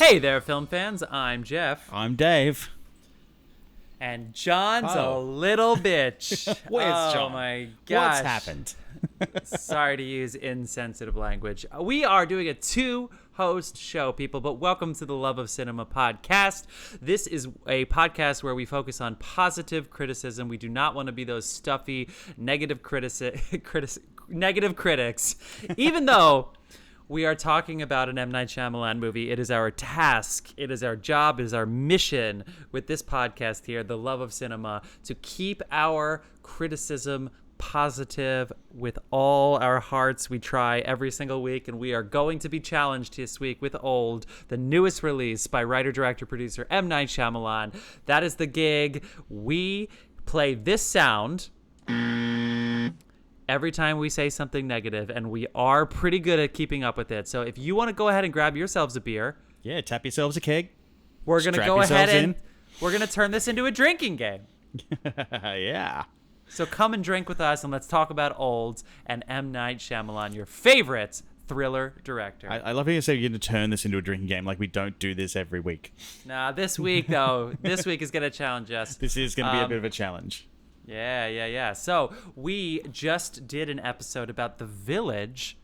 Hey there, film fans. I'm Jeff. I'm Dave. And John's a little bitch. Where's John? Oh my gosh. What's happened? Sorry to use insensitive language. We are doing a two-host show, people, but welcome to the Love of Cinema podcast. This is a podcast where we focus on positive criticism. We do not want to be those stuffy, negative critics, even though we are talking about an M. Night Shyamalan movie. It is our task, it is our job, it is our mission with this podcast here, The Love of Cinema, to keep our criticism positive with all our hearts. We try every single week, and we are going to be challenged this week with Old, the newest release by writer, director, producer M. Night Shyamalan. That is the gig. We play this sound every time we say something negative, and we are pretty good at keeping up with it. So if you want to go ahead and grab yourselves a beer, Tap yourselves a keg. we're going to go ahead and we're going to turn this into a drinking game. Yeah. So come and drink with us, and let's talk about Old and M. Night Shyamalan, your favorite thriller director. I love how you say you're going to turn this into a drinking game, like we don't do this every week. Nah, this week, though, this week is going to challenge us. This is going to be a bit of a challenge. Yeah. So we just did an episode about The Village,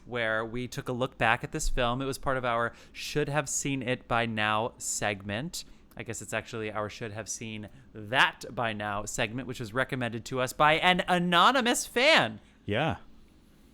where we took a look back at this film. It was part of our Should Have Seen It By Now segment. I guess it's actually our Should Have Seen That By Now segment, which was recommended to us by an anonymous fan. Yeah.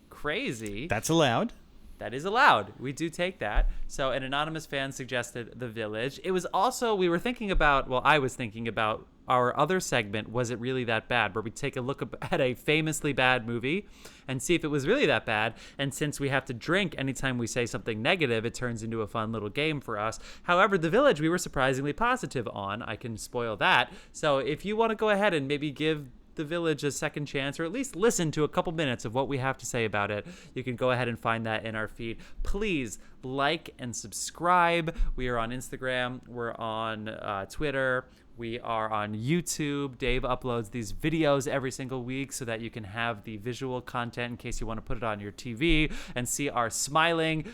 Crazy. That's allowed. That is allowed. We do take that. So an anonymous fan suggested The Village. It was also, I was thinking about our other segment, Was It Really That Bad? Where we take a look at a famously bad movie and see if it was really that bad. And since we have to drink anytime we say something negative, it turns into a fun little game for us. However, The Village, we were surprisingly positive on. I can spoil that. So if you want to go ahead and maybe give The Village a second chance, or at least listen to a couple minutes of what we have to say about it, you can go ahead and find that in our feed. Please like and subscribe. We are on Instagram. We're on Twitter. We are on YouTube. Dave uploads these videos every single week so that you can have the visual content in case you want to put it on your TV and see our smiling,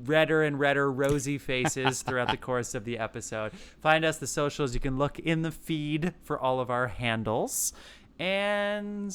redder and redder, rosy faces throughout the course of the episode. Find us, the socials. You can look in the feed for all of our handles. And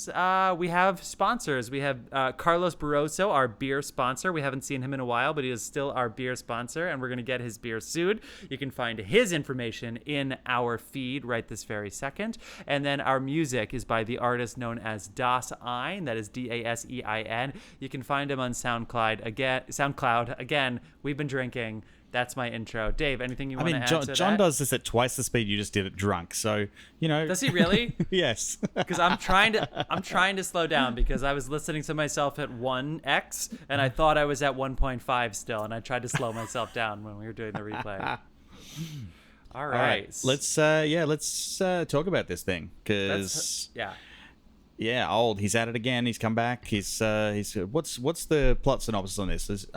we have sponsors. We have Carlos Barroso, our beer sponsor. We haven't seen him in a while, but he is still our beer sponsor, and we're going to get his beer soon. You can find his information in our feed right this very second. And then our music is by the artist known as Das Ein. That is Dasein. You can find him on SoundCloud. Again, we've been drinking. That's my intro. Dave, anything you want to add to that? John does this at twice the speed you just did it drunk. So, Does he really? Yes. Because I'm trying to slow down, because I was listening to myself at 1x and I thought I was at 1.5 still, and I tried to slow myself down when we were doing the replay. All right. Let's talk about this thing, because Old. He's at it again. He's come back. He's what's the plot synopsis on this?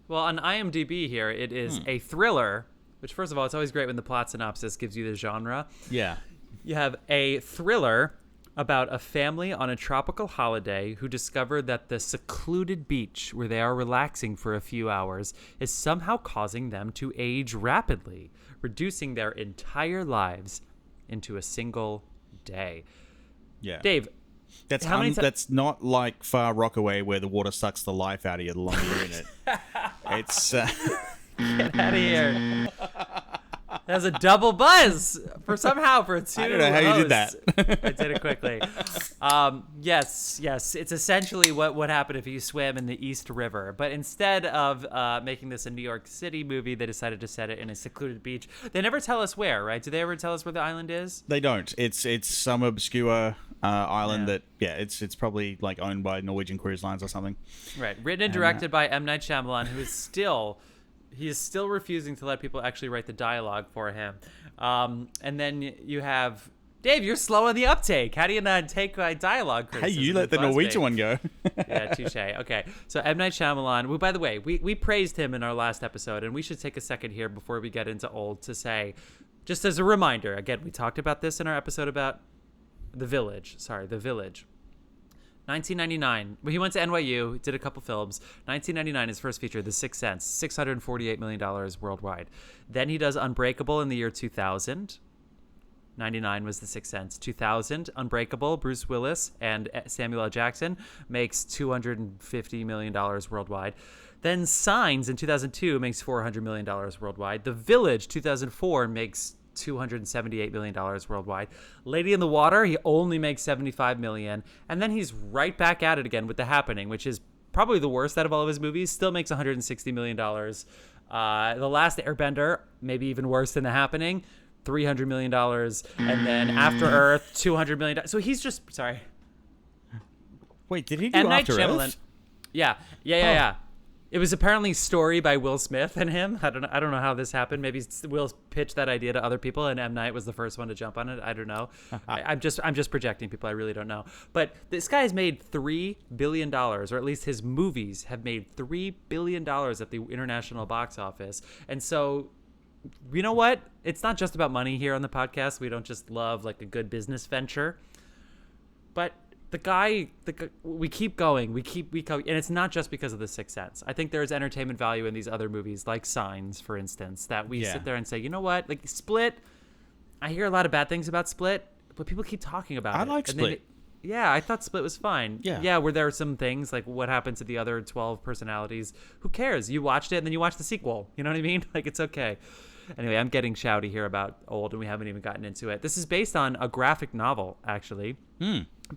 Well, on IMDb here, it is a thriller, which, first of all, it's always great when the plot synopsis gives you the genre. Yeah. You have a thriller about a family on a tropical holiday who discover that the secluded beach where they are relaxing for a few hours is somehow causing them to age rapidly, reducing their entire lives into a single day. Yeah. Dave, that's not like Far Rockaway, where the water sucks the life out of you the longer you're in it. It's get out of here. That's a double buzz for 2 I don't know how you did that. I did it quickly. Yes. It's essentially what happened if you swam in the East River. But instead of making this a New York City movie, they decided to set it in a secluded beach. They never tell us where, right? Do they ever tell us where the island is? They don't. It's some obscure island that it's probably like owned by Norwegian Cruise Lines or something. Right. Written and directed by M. Night Shyamalan, who is still refusing to let people actually write the dialogue for him. And then you have Dave. You're slow on the uptake. How do you not take dialogue criticism? Hey, you let the Norwegian one go. Yeah, touche. Okay, so M. Night Shyamalan. Well, by the way, we praised him in our last episode, and we should take a second here before we get into Old to say, just as a reminder, again, we talked about this in our episode about The Village. 1999. Well, he went to NYU, did a couple films. 1999, his first feature, The Sixth Sense, $648 million worldwide. Then he does Unbreakable in the year 2000. 99 was The Sixth Sense. 2000, Unbreakable, Bruce Willis and Samuel L. Jackson makes $250 million worldwide. Then Signs in 2002 makes $400 million worldwide. The Village, 2004, makes $278 million worldwide. Lady in the Water, he only makes $75 million. And then he's right back at it again with The Happening, which is probably the worst out of all of his movies. Still makes $160 million. The Last Airbender, maybe even worse than The Happening, $300 million. And then After Earth, $200 million. So he's just, sorry. Wait, did he do After Earth? Yeah. It was apparently Story by Will Smith and him. I don't know how this happened. Maybe Will pitched that idea to other people, and M. Night was the first one to jump on it. I don't know. I'm just projecting people. I really don't know. But this guy has made $3 billion, or at least his movies have made $3 billion at the international box office. And so, you know what? It's not just about money here on the podcast. We don't just love like a good business venture, but the guy, we keep going, we go, and it's not just because of The Sixth Sense. I think there's entertainment value in these other movies, like Signs, for instance, that we sit there and say, you know what, like Split. I hear a lot of bad things about Split, but people keep talking about it. I like Split. I thought Split was fine. Yeah. Were there some things like what happened to the other 12 personalities? Who cares? You watched it, and then you watched the sequel. You know what I mean? Like, it's okay. Anyway, I'm getting shouty here about Old, and we haven't even gotten into it. This is based on a graphic novel, actually.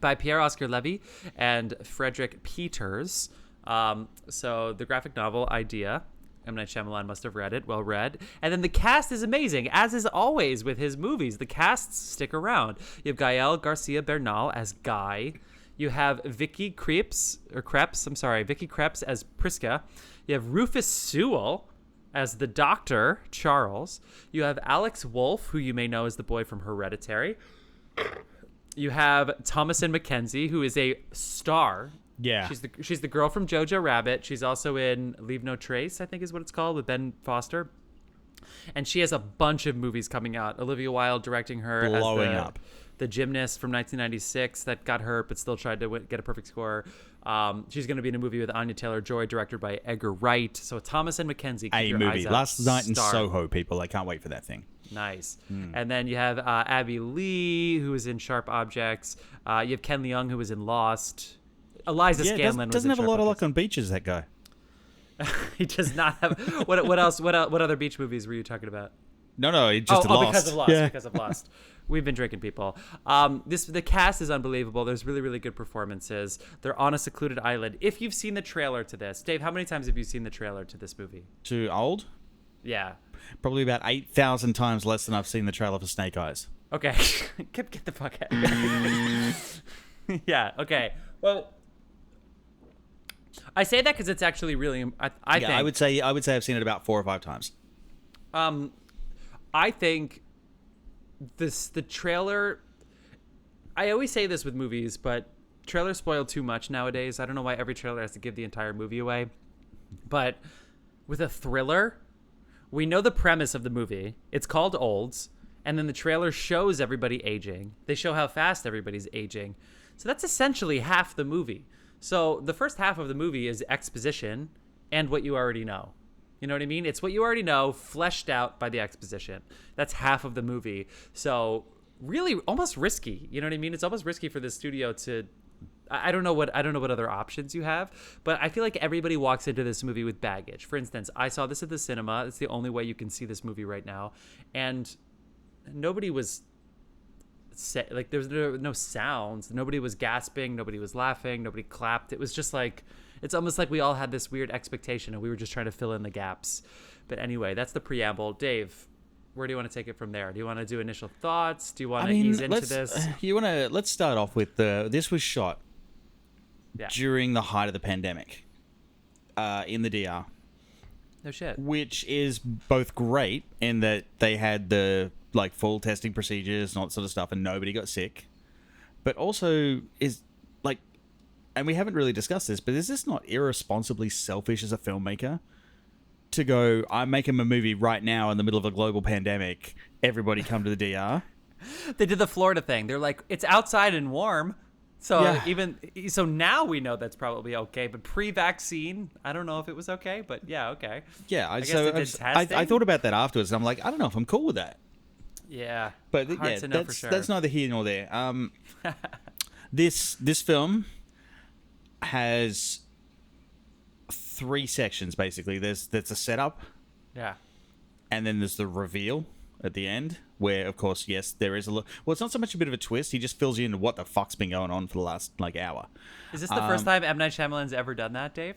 By Pierre Oscar Levy and Frederick Peters. So the graphic novel idea, M. Night Shyamalan must have read it, well read. And then the cast is amazing, as is always with his movies. The casts stick around. You have Gael Garcia Bernal as Guy. You have Vicky Krieps as Priska. You have Rufus Sewell as the Doctor, Charles. You have Alex Wolff, who you may know as the boy from Hereditary. You have Thomasin McKenzie, who is a star. Yeah. She's the girl from Jojo Rabbit. She's also in Leave No Trace, I think is what it's called, with Ben Foster. And she has a bunch of movies coming out. Olivia Wilde directing her Blowing as up. The Gymnast from 1996 that got hurt but still tried to get a perfect score. She's going to be in a movie with Anya Taylor-Joy, directed by Edgar Wright. So Thomasin McKenzie. A movie. Last Night in Soho, people. I can't wait for that thing. Nice. And then you have Abby Lee, who is in Sharp Objects. You have Ken Leung, who was in Lost. Eliza Scanlon doesn't have a lot of luck on beaches, that guy. He does not have. What else? What other beach movies were you talking about? No, he just Lost. Because of Lost. Yeah. Because of Lost. We've been drinking, people. The cast is unbelievable. There's really, really good performances. They're on a secluded island. If you've seen the trailer to this, Dave, how many times have you seen the trailer to this movie? To Old? Yeah. Probably about 8,000 times less than I've seen the trailer for Snake Eyes. Okay. Get the fuck out of here. Yeah, okay. Well, I say that because it's actually really, I think. I would say I've seen it about 4 or 5 times. I think the trailer, I always say this with movies, but trailers spoil too much nowadays. I don't know why every trailer has to give the entire movie away. But with a thriller, we know the premise of the movie. It's called Olds, and then the trailer shows everybody aging. They show how fast everybody's aging. So that's essentially half the movie. So the first half of the movie is exposition and what you already know. You know what I mean? It's what you already know, fleshed out by the exposition. That's half of the movie. So really almost risky. You know what I mean? It's almost risky for the studio to, I don't know what other options you have, but I feel like everybody walks into this movie with baggage. For instance, I saw this at the cinema. It's the only way you can see this movie right now. And nobody was like, there was no sounds. Nobody was gasping. Nobody was laughing. Nobody clapped. It was just like, it's almost like we all had this weird expectation and we were just trying to fill in the gaps. But anyway, that's the preamble. Dave, where do you want to take it from there? Do you want to do initial thoughts? Do you want to ease into this? Let's start off with this was shot during the height of the pandemic in the DR. No shit. Which is both great in that they had the full testing procedures and all that sort of stuff and nobody got sick. But also is and we haven't really discussed this, but is this not irresponsibly selfish as a filmmaker to go, I'm making a movie right now in the middle of a global pandemic, everybody come to the DR? They did the Florida thing. They're like, it's outside and warm. So so now we know that's probably okay, but pre-vaccine, I don't know if it was okay, but yeah, okay. Yeah, I guess they did testing. I thought about that afterwards, and I'm like, I don't know if I'm cool with that. Yeah, But hard to know for sure. That's neither here nor there. This film has 3 sections basically. There's a setup, yeah, and then there's the reveal at the end, where of course, yes, there is well, it's not so much a bit of a twist. He just fills you into what the fuck's been going on for the last hour. Is this the first time M. Night Shyamalan's ever done that, Dave?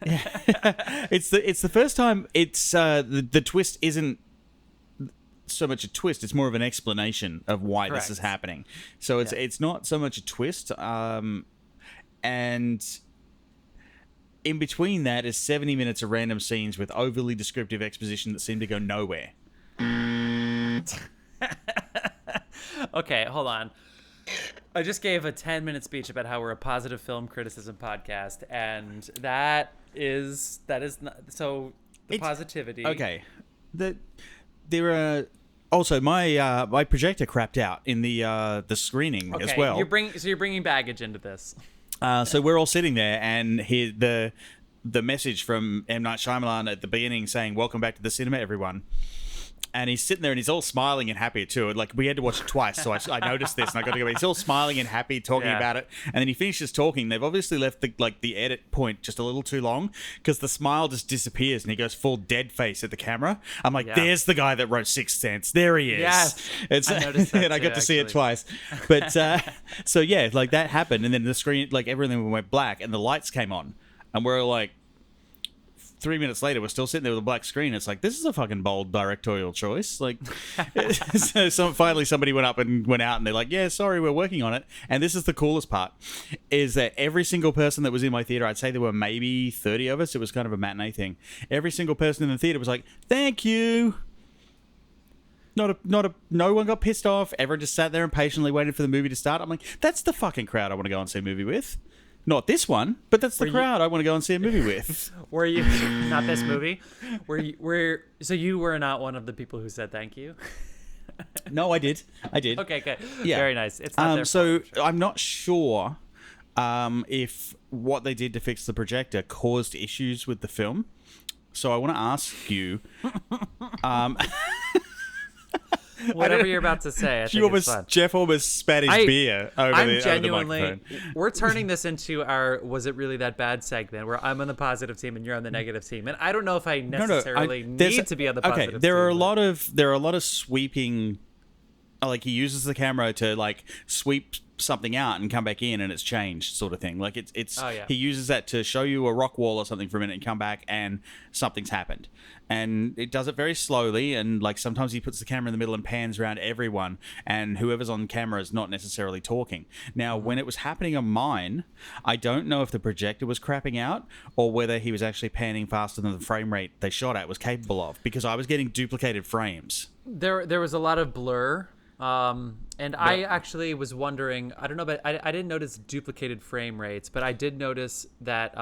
It's the first time. It's the twist isn't so much a twist, it's more of an explanation of why Correct. this is happening. So it's not so much a twist, and in between that is 70 minutes of random scenes with overly descriptive exposition that seem to go nowhere. Okay, hold on. I just gave a 10-minute speech about how we're a positive film criticism podcast, and that is not so. The positivity. Okay, there are also my projector crapped out in the screening as well. You're bringing baggage into this. So we're all sitting there, and the message from M. Night Shyamalan at the beginning saying, "Welcome back to the cinema, everyone." And he's sitting there and he's all smiling and happy too. Like, we had to watch it twice, so I noticed this and I got to go. He's all smiling and happy, talking about it. And then he finishes talking. They've obviously left the edit point just a little too long, because the smile just disappears and he goes full dead face at the camera. I'm like, there's the guy that wrote Sixth Sense. There he is. Yes, I noticed that and I got to see it twice. But so yeah, like that happened, and then the screen, like everything went black, and the lights came on, and we're like, 3 minutes later, we're still sitting there with a black screen. It's like, this is a fucking bold directorial choice. Like, so finally somebody went up and went out, and they're like, yeah, sorry, we're working on it. And this is the coolest part, is that every single person that was in my theater, I'd say there were maybe 30 of us. It was kind of a matinee thing. Every single person in the theater was like, thank you. No one got pissed off. Everyone just sat there and patiently waited for the movie to start. I'm like, that's the fucking crowd I want to go and see a movie with. Not this one, but that's the crowd I want to go and see a movie with. Were you not this movie? So you were not one of the people who said thank you? No, I did. Okay, good. Yeah. Very nice. It's not their so fault. I'm not sure if what they did to fix the projector caused issues with the film. So I want to ask you. Whatever you're about to say, I think it's fun. Jeff almost spat his beer over the microphone. We're turning this into our "Was it really that bad?" segment, where I'm on the positive team and you're on the negative team. And I don't know if I necessarily need to be on the positive team. Okay, there are a lot of sweeping. Like, he uses the camera to like sweep something out and come back in, and it's changed, sort of thing. Like he uses that to show you a rock wall or something for a minute and come back and something's happened. And it does it very slowly, and like sometimes he puts the camera in the middle and pans around everyone, and whoever's on camera is not necessarily talking. Now, when it was happening on mine, I don't know if the projector was crapping out or whether he was actually panning faster than the frame rate they shot at was capable of, because I was getting duplicated frames. There was a lot of blur. And I actually was wondering, I don't know, but I didn't notice duplicated frame rates, but I did notice that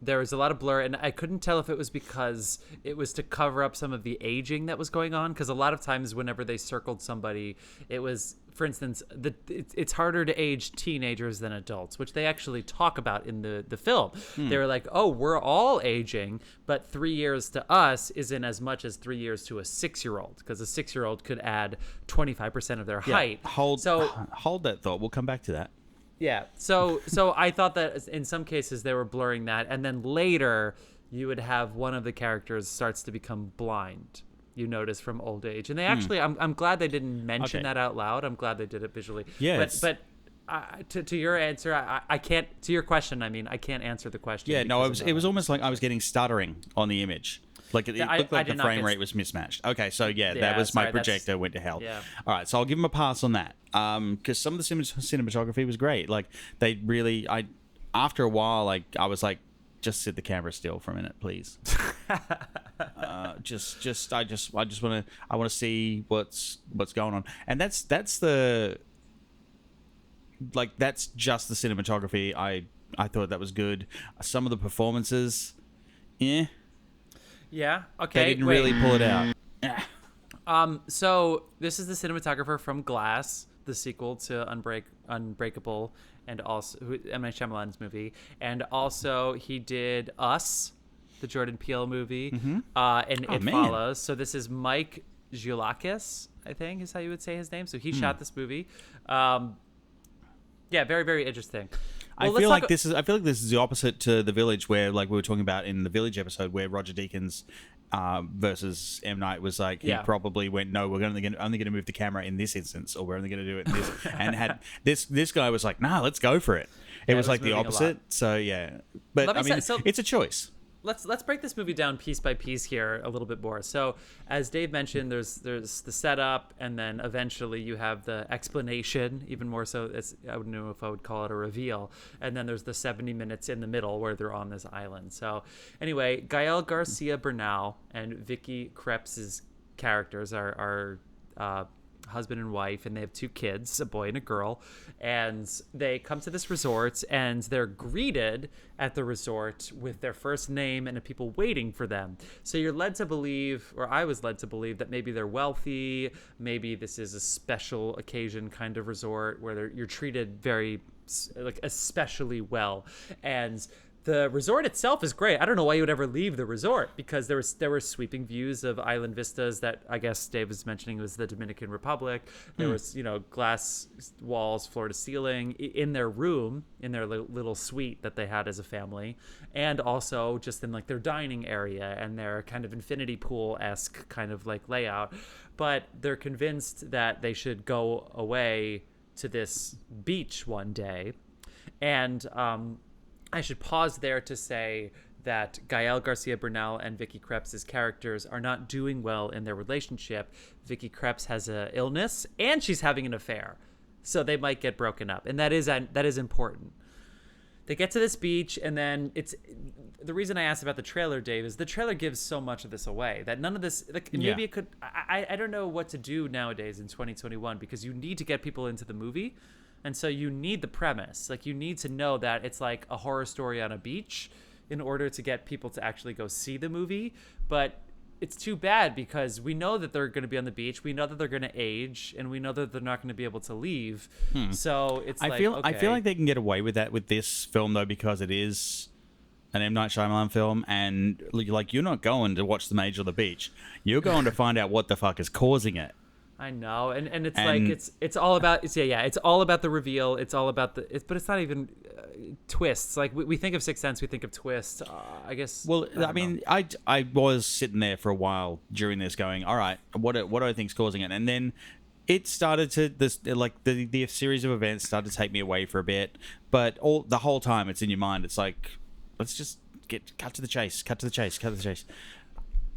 there was a lot of blur, and I couldn't tell if it was because it was to cover up some of the aging that was going on, because a lot of times whenever they circled somebody, it was, for instance, it's harder to age teenagers than adults, which they actually talk about in the film. They were like, oh, we're all aging, but 3 years to us isn't as much as 3 years to a 6-year-old, because a 6-year-old could add 25% of their height. Hold that thought. We'll come back to that. Yeah. So I thought that in some cases they were blurring that, and then later you would have one of the characters starts to become blind. You notice from old age, and they actually, I'm glad they didn't mention that out loud. I'm glad they did it visually. Yes. But to your answer, I can't. To your question, I mean, I can't answer the question. Yeah. No, it was almost like I was getting stuttering on the image. Like it looked like the frame rate was mismatched. Okay, so that was my projector went to hell. Yeah. All right, so I'll give him a pass on that. Because some of the cinematography was great. Like they really, after a while, like I was like, just sit the camera still for a minute, please. I just want to see what's going on, and that's just the cinematography. I thought that was good. Some of the performances, yeah. Yeah. Okay. They didn't really pull it out. So this is the cinematographer from Glass, the sequel to Unbreakable, and also M. Night Shyamalan's movie, and also he did Us, the Jordan Peele movie, and It Follows. So this is Mike Giulakis, I think is how you would say his name. So he shot this movie. Yeah, very, very interesting. Well, I feel like this is the opposite to The Village, where like we were talking about in the Village episode, where Roger Deakins versus M. Night was like he probably went, no, we're only going to move the camera in this instance, or we're only going to do it in this, and had this guy was like, nah, let's go for it. It was like the opposite. So yeah, but I mean, it's a choice. Let's break this movie down piece by piece here a little bit more. So, as Dave mentioned, there's the setup, and then eventually you have the explanation. Even more so, I wouldn't know if I would call it a reveal. And then there's the 70 minutes in the middle where they're on this island. So, anyway, Gael Garcia Bernal and Vicky Krieps' characters are husband and wife, and they have 2 kids, a boy and a girl, and they come to this resort, and they're greeted at the resort with their first name and people waiting for them. So you're led to believe, or I was led to believe, that maybe they're wealthy, maybe this is a special occasion kind of resort where you're treated very, like, especially well. And the resort itself is great. I don't know why you would ever leave the resort, because there were sweeping views of island vistas that I guess Dave was mentioning was the Dominican Republic. There was, glass walls, floor to ceiling in their room, in their little suite that they had as a family, and also just in like their dining area and their kind of infinity pool-esque kind of like layout. But they're convinced that they should go away to this beach one day, and I should pause there to say that Gael Garcia Bernal and Vicky Krieps' characters are not doing well in their relationship. Vicky Krieps has an illness, and she's having an affair, so they might get broken up, and that is important. They get to this beach, and then it's the reason I asked about the trailer, Dave, is the trailer gives so much of this away that none of this, like, maybe it could. I don't know what to do nowadays in 2021, because you need to get people into the movie. And so you need the premise. Like, you need to know that it's like a horror story on a beach in order to get people to actually go see the movie. But it's too bad, because we know that they're going to be on the beach. We know that they're going to age, and we know that they're not going to be able to leave. So it's I feel like they can get away with that with this film, though, because it is an M. Night Shyamalan film, and like, you're not going to watch them age on the beach. You're going to find out what the fuck is causing it. I know, and it's like it's all about it's all about the reveal. It's all about but it's not even twists. Like we think of Sixth Sense, we think of twists. I guess. Well, I mean, I was sitting there for a while during this, going, all right, what do I think's causing it? And then it started to the series of events started to take me away for a bit. But the whole time it's in your mind. It's like, let's just cut to the chase.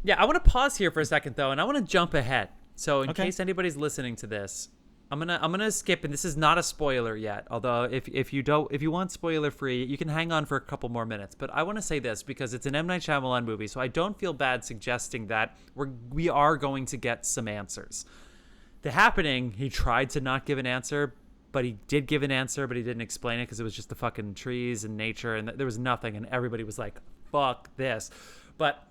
Yeah, I want to pause here for a second though, and I want to jump ahead. So in case anybody's listening to this, I'm gonna skip, and this is not a spoiler yet. Although if you want spoiler free, you can hang on for a couple more minutes. But I want to say this because it's an M. Night Shyamalan movie, so I don't feel bad suggesting that we are going to get some answers. The Happening, he tried to not give an answer, but he did give an answer, but he didn't explain it because it was just the fucking trees and nature, and there was nothing, and everybody was like, "Fuck this," but.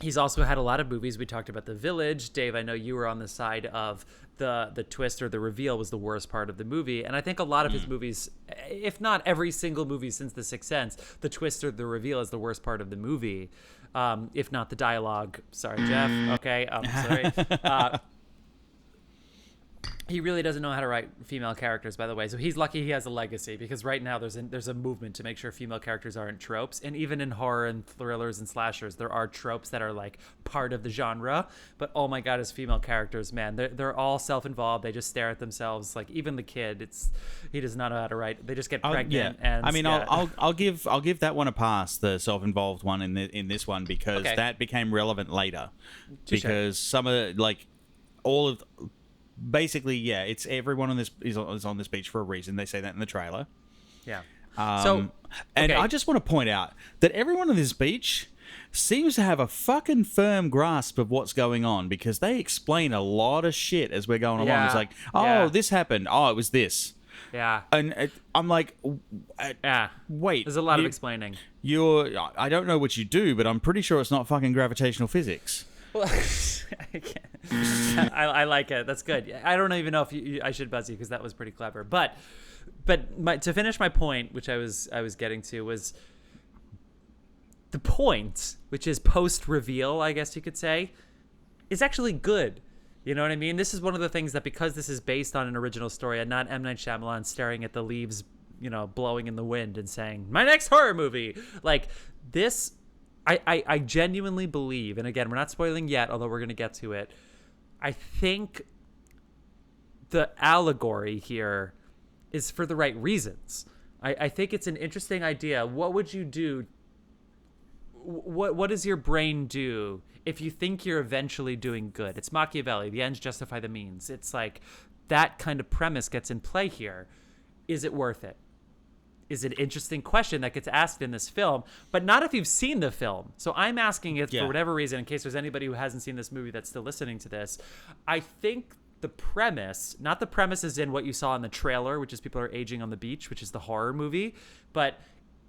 He's also had a lot of movies. We talked about The Village. Dave, I know you were on the side of the twist or the reveal was the worst part of the movie. And I think a lot of his movies, if not every single movie since The Sixth Sense, the twist or the reveal is the worst part of the movie, if not the dialogue. Sorry, Jeff. Okay, sorry. He really doesn't know how to write female characters, by the way. So he's lucky he has a legacy, because right now there's a movement to make sure female characters aren't tropes. And even in horror and thrillers and slashers, there are tropes that are like part of the genre. But oh my God, his female characters, man, they're all self-involved. They just stare at themselves. Like even the kid, he does not know how to write. They just get pregnant. And I mean, I'll give that one a pass, the self-involved one in this one, because that became relevant later. Because some of all of. Basically, it's everyone on this is on this beach for a reason. They say that in the trailer. Yeah. And I just want to point out that everyone on this beach seems to have a fucking firm grasp of what's going on, because they explain a lot of shit as we're going along. It's like, this happened. Oh, it was this. Yeah. And I'm like, wait. There's a lot of explaining. I don't know what you do, but I'm pretty sure it's not fucking gravitational physics. Well, I, can't. I like it. That's good. I don't even know if I should buzz you because that was pretty clever. But to finish my point, which I was getting to, was the point, which is post reveal, I guess you could say, is actually good. You know what I mean? This is one of the things that, because this is based on an original story and not M. Night Shyamalan staring at the leaves, blowing in the wind and saying, my next horror movie. Like this, I genuinely believe, and again, we're not spoiling yet, although we're going to get to it. I think the allegory here is for the right reasons. I think it's an interesting idea. What would you do? What does your brain do if you think you're eventually doing good? It's Machiavelli. The ends justify the means. It's like that kind of premise gets in play here. Is it worth it? Is an interesting question that gets asked in this film, but not if you've seen the film. So I'm asking it for whatever reason, in case there's anybody who hasn't seen this movie that's still listening to this. I think the premise, not the premise is in what you saw in the trailer, which is people are aging on the beach, which is the horror movie. But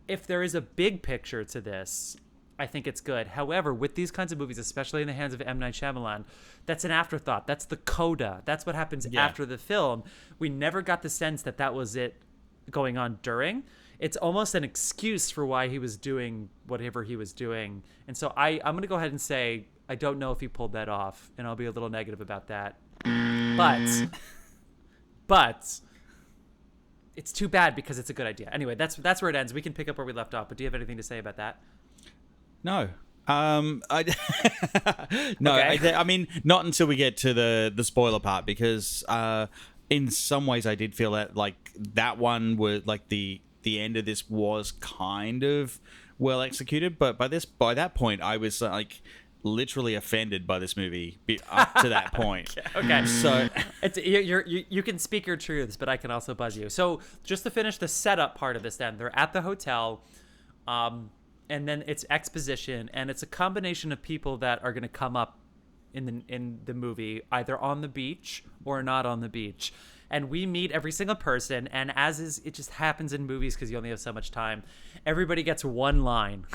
if there is a big picture to this, I think it's good. However, with these kinds of movies, especially in the hands of M. Night Shyamalan, that's an afterthought. That's the coda. That's what happens after the film. We never got the sense that that was it going on during. It's almost an excuse for why he was doing whatever he was doing. And so I'm going to go ahead and say I don't know if he pulled that off, and I'll be a little negative about that. But it's too bad because it's a good idea. Anyway, that's where it ends. We can pick up where we left off, but do you have anything to say about that? No. Okay. I mean, not until we get to the spoiler part, because in some ways I did feel that like that one was like the end of this was kind of well executed, but by that point I was like literally offended by this movie up to that point. Okay. So you can speak your truths, but I can also buzz you. So just to finish the setup part of this, then they're at the hotel, and then it's exposition, and it's a combination of people that are going to come up in the movie, either on the beach or not on the beach. And we meet every single person, and it just happens in movies because you only have so much time, everybody gets one line.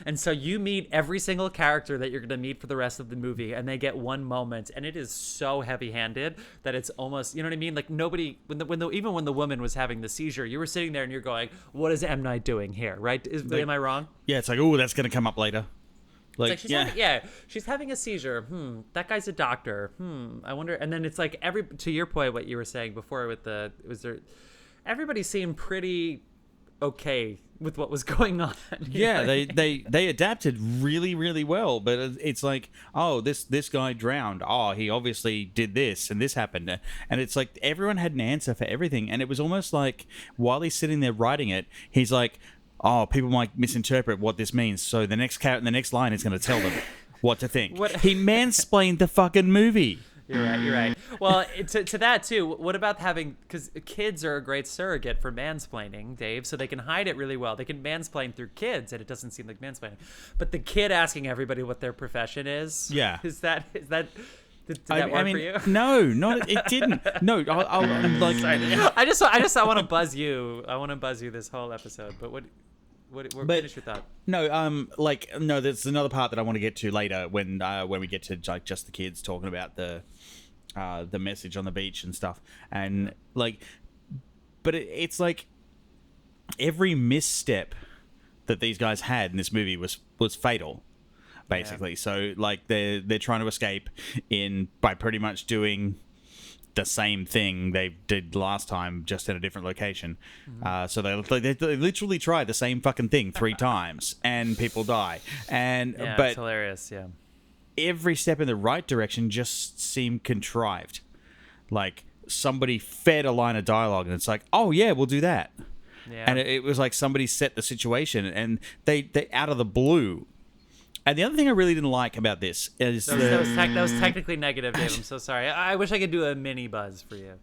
And so you meet every single character that you're going to meet for the rest of the movie, and they get one moment, and it is so heavy-handed that it's almost, you know what I mean? Like nobody, even when the woman was having the seizure, you were sitting there and you're going, what is M. Night doing here, right? Am I wrong? Yeah, it's like, oh, that's going to come up later. Like she's having a seizure. That guy's a doctor. I wonder. And then it's like to your point, what you were saying before with everybody seemed pretty okay with what was going on. Yeah, they adapted really, really well. But it's like, oh, this guy drowned. Oh, he obviously did this and this happened. And it's like everyone had an answer for everything. And it was almost like while he's sitting there writing it, he's like, oh, people might misinterpret what this means. So the next line is going to tell them what to think. He mansplained the fucking movie. You're right. Well, to that too, what about because kids are a great surrogate for mansplaining, Dave, so they can hide it really well. They can mansplain through kids, and it doesn't seem like mansplaining. But the kid asking everybody what their profession is, is that Did that work for you? No, it didn't. No, I'm like, I want to buzz you. I want to buzz you this whole episode. But finish your thought. No, there's another part that I want to get to later when we get to like just the kids talking about the message on the beach and stuff, and like, but it's like every misstep that these guys had in this movie was fatal. Basically, so like they're trying to escape by pretty much doing the same thing they did last time, just in a different location. So they literally try the same fucking thing 3 times, and people die. But it's hilarious. Yeah, every step in the right direction just seemed contrived. Like somebody fed a line of dialogue, and it's like, oh yeah, we'll do that. Yeah. And it was like somebody set the situation, and they out of the blue. And the other thing I really didn't like about this is that was technically negative, Dave. I'm so sorry. I wish I could do a mini buzz for you.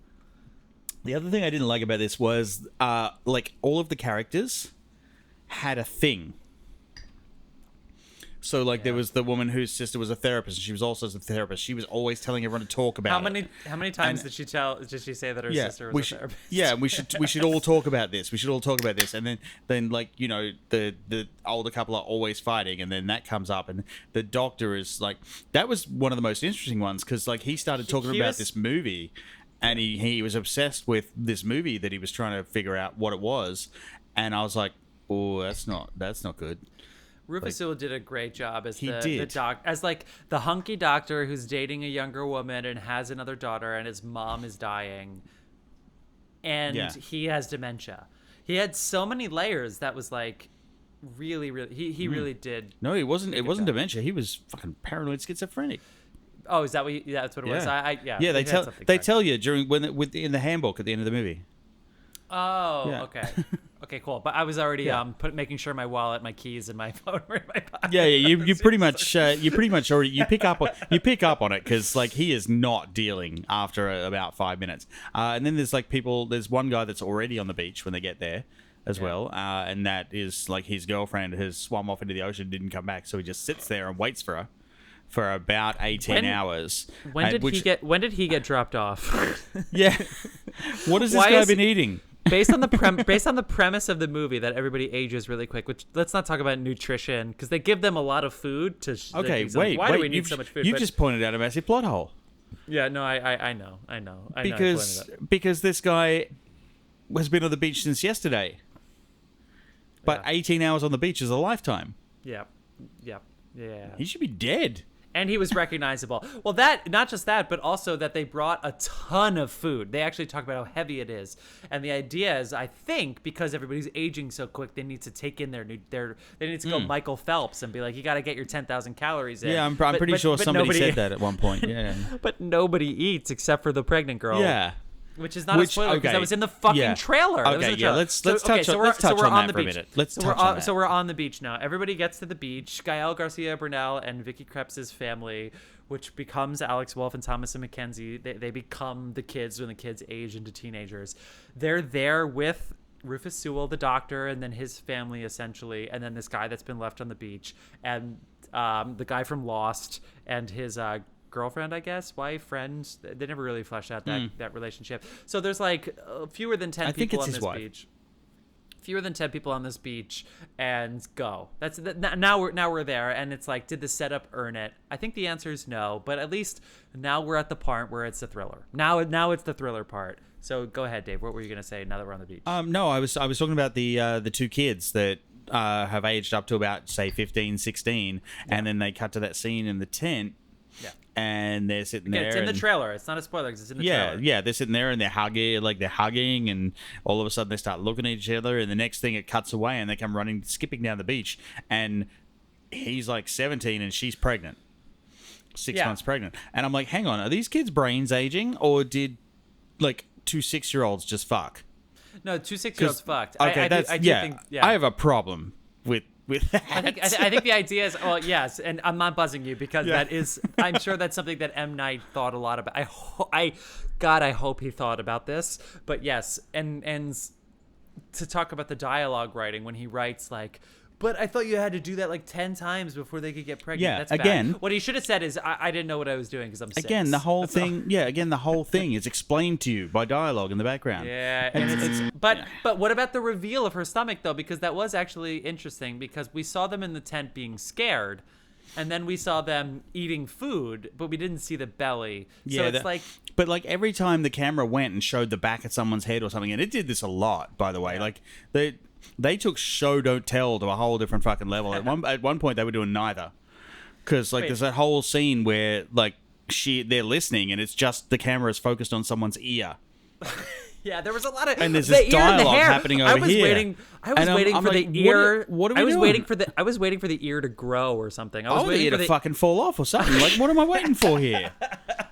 The other thing I didn't like about this was like all of the characters had a thing. So, like, there was the woman whose sister was a therapist, and she was also a therapist. She was always telling everyone to talk about it. How many times did she say that her sister was a therapist? Yeah, we should all talk about this. We should all talk about this. And then like, you know, the older couple are always fighting, and then that comes up, and the doctor is like, that was one of the most interesting ones, because like he started talking about this movie, and he was obsessed with this movie that he was trying to figure out what it was, and I was like, oh, that's not good. Rufus Sewell did a great job as the hunky doctor who's dating a younger woman and has another daughter, and his mom is dying, and he has dementia. He had so many layers that was like really, really. He really did. No, it wasn't dementia. He was fucking paranoid schizophrenic. Oh, is that what? That's what it was. Yeah. They tell you in the handbook at the end of the movie. Oh, yeah. Okay. Okay, cool. But I was already making sure my wallet, my keys, and my phone were in my pocket. Yeah. You pretty much already you pick up on it, because like he is not dealing after about 5 minutes. And then there's one guy that's already on the beach when they get there as well, and that is like his girlfriend has swum off into the ocean, didn't come back, so he just sits there and waits for her for about 18 hours. When did he get dropped off? Yeah. What has this guy been eating? Based on the premise of the movie that everybody ages really quick, which let's not talk about nutrition, because they give them a lot of food to. Why do we need so much food? You've just pointed out a massive plot hole. Yeah, no, I know. Because this guy has been on the beach since yesterday, but 18 hours on the beach is a lifetime. Yeah. He should be dead. And he was recognizable. Well, not just that, but also that they brought a ton of food. They actually talk about how heavy it is. And the idea is, I think, because everybody's aging so quick, they need to take in they need to go Michael Phelps and be like, you got to get your 10,000 calories in. Yeah, I'm pretty sure somebody said that at one point. Yeah. But nobody eats except for the pregnant girl. Yeah. Which is not a spoiler, because that was in the fucking trailer. Okay, let's touch on that for a minute. So we're on the beach now. Everybody gets to the beach. Gael Garcia Bernal and Vicky Krieps' family, which becomes Alex Wolff and Thomas and Mackenzie. They become the kids when the kids age into teenagers. They're there with Rufus Sewell, the doctor, and then his family, essentially, and then this guy that's been left on the beach, and the guy from Lost, and his girlfriend, I guess, wife, friend. They never really fleshed out that relationship. So there's like fewer than 10 people on this beach. Fewer than 10 people on this beach, and go. Now we're there, and it's like, did the setup earn it? I think the answer is no, but at least now we're at the part where it's the thriller. Now it's the thriller part. So go ahead, Dave. What were you gonna say now that we're on the beach? No, I was talking about the two kids that have aged up to about, say, 15, 16, and then they cut to that scene in the tent. Yeah. And they're sitting there. It's in the trailer. It's not a spoiler because it's in the trailer. Yeah, they're sitting there and they're hugging, and all of a sudden they start looking at each other, and the next thing it cuts away and they come skipping down the beach, and he's like 17 and she's pregnant. 6 months pregnant. And I'm like, hang on, are these kids' brains aging, or did like 2 6-year-olds just fuck? No, 2 6-year-olds fucked. Okay, I have a problem with that. I think the idea is, well, yes, and I'm not buzzing you because that is, I'm sure that's something that M. Night thought a lot about. I hope he thought about this. But yes, and to talk about the dialogue writing, when he writes like, but I thought you had to do that like 10 times before they could get pregnant. Yeah, that's again, bad. What he should have said is, I didn't know what I was doing because I'm 6. Again, the whole thing is explained to you by dialogue in the background. Yeah, and but what about the reveal of her stomach though? Because that was actually interesting, because we saw them in the tent being scared, and then we saw them eating food, but we didn't see the belly. So but like every time the camera went and showed the back of someone's head or something, and it did this a lot, by the way. Like they took show don't tell to a whole different fucking level. At one point they were doing neither, because like there's that whole scene where like they're listening and it's just the camera is focused on someone's ear. Yeah, there was a lot of, and there's this dialogue happening over here. I was waiting for the ear. What are we doing? I was waiting for the ear to grow or something. I was waiting for the ear to fucking fall off or something. Like, what am I waiting for here?